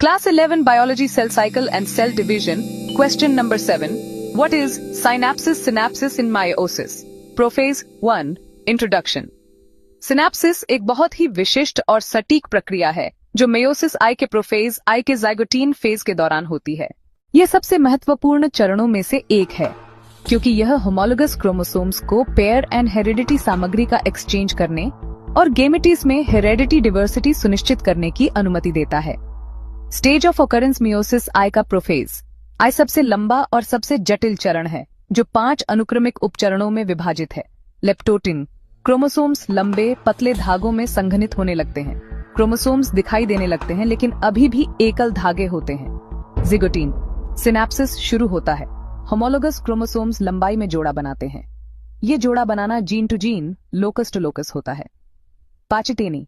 Class 11 Biology Cell Cycle and Cell Division. Question number 7. What is synapsis synapsis in meiosis? Prophase 1. Introduction. Synapses एक बहुत ही विशिष्ट और सटीक प्रक्रिया है जो मेयोसिस आई के प्रोफेज आई के ज़ाइगोटीन फेज के दौरान होती है। यह सबसे महत्वपूर्ण चरणों में से एक है क्योंकि यह होमोलोगस क्रोमोसोम्स को पेयर एंड हेरिडिटी सामग्री का एक्सचेंज करने और गेमेटीज में हेरिडिटी डिवर्सिटी सुनिश्चित करने की अनुमति देता है। स्टेज ऑफ ऑकरेंस मेयोसिस आई का प्रोफेज आई सबसे लंबा और सबसे जटिल चरण है जो 5 अनुक्रमिक उपचरणों में विभाजित है। लेप्टोटिन क्रोमोसोम्स लंबे पतले धागों में संघनित होने लगते हैं। क्रोमोसोम्स दिखाई देने लगते हैं लेकिन अभी भी एकल धागे होते हैं। ज़िगोटीन सिनेप्सिस शुरू होता है। होमोलोगस क्रोमोसोम्स लंबाई में जोड़ा बनाते हैं। ये जोड़ा बनाना gene to gene, locus to locus होता है। पाचिटेनी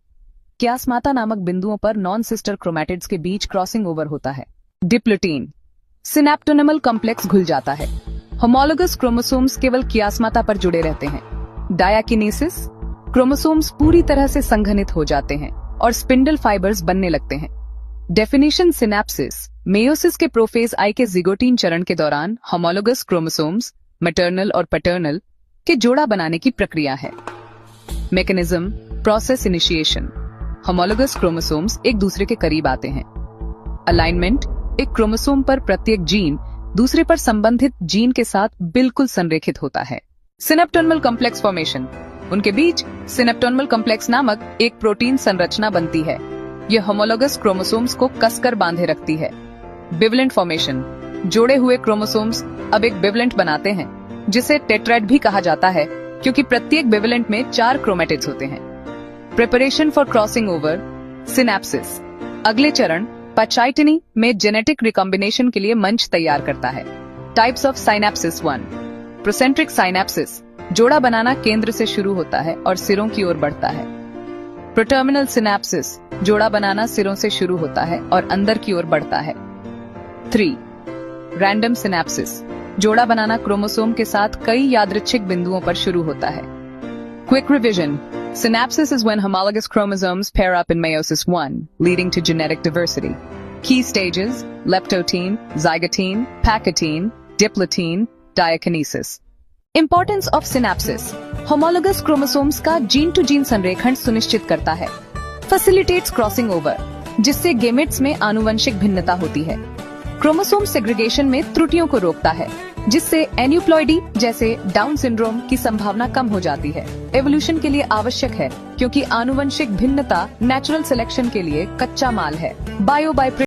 क्यास्माता नामक बिंदुओं पर नॉन सिस्टर क्रोमैटिड्स के बीच क्रॉसिंग ओवर होता है। डिप्लोटीन सिनेप्टोनेमल कॉम्प्लेक्स घुल जाता है। होमोलोगस क्रोमोसोम्स केवल क्यास्माता पर जुड़े रहते हैं। डायाकिनेसिस क्रोमोसोम्स पूरी तरह से संघनित हो जाते हैं और स्पिंडल फाइबर्स बनने लगते हैं। डेफिनेशन सिनेप्सिस मेयोसिस के प्रोफेज आई के ज़िगोटीन चरण के दौरान होमोलोगस क्रोमोसोम्स मैटरनल और पैटर्नल के जोड़ा बनाने की प्रक्रिया है। Mechanism process initiation homologous chromosomes एक दूसरे के करीब आते हैं। अलाइनमेंट एक क्रोमोसोम पर प्रत्येक जीन दूसरे पर संबंधित जीन के साथ बिल्कुल संरेखित होता है। सिनेप्टोनेमल कॉम्प्लेक्स फॉर्मेशन उनके बीच सिनेप्टोनेमल कॉम्प्लेक्स नामक एक प्रोटीन संरचना बनती है। यह होमोलोगस क्रोमोसोम्स को कसकर बांधे रखती है। बिवलेंट फॉर्मेशन जोड़े हुए क्रोमोसोम्स अब एक बिवलेंट बनाते हैं जिसे टेट्राइड भी कहा जाता है क्योंकि प्रत्येक बिवलेंट में 4 क्रोमैटिड्स होते हैं। Preparation for crossing over synapses अगले चरण पाचाइटिनी में जेनेटिक रिकॉम्बिनेशन के लिए मंच तैयार करता है। टाइप्स ऑफ सिनेप्सिस 1 प्रोसेंट्रिक सिनेप्सिस जोड़ा बनाना केंद्र से शुरू होता है और सिरों की ओर बढ़ता है। प्रोटर्मिनल सिनेप्सिस जोड़ा बनाना सिरों से शुरू होता है और अंदर की ओर बढ़ता है। 3 रैंडम सिनेप्सिस जोड़ा बनाना क्रोमोसोम के साथ कई यादृच्छिक बिंदुओं पर शुरू होता है। Quick revision Synapsis is when homologous chromosomes pair up in meiosis 1, leading to genetic diversity. Key stages: leptotene, zygotene, pachytene, diplotene, diakinesis. Importance of synapsis: homologous chromosomes का जीन टू जीन संरेखण सुनिश्चित करता है। Facilitates crossing over, जिससे gametes में आनुवंशिक भिन्नता होती है। क्रोमोसोम सेग्रीगेशन में त्रुटियों को रोकता है जिससे एन्यूप्लॉइडी जैसे डाउन सिंड्रोम की संभावना कम हो जाती है। एवोल्यूशन के लिए आवश्यक है क्योंकि आनुवंशिक भिन्नता नेचुरल सिलेक्शन के लिए कच्चा माल है। बायो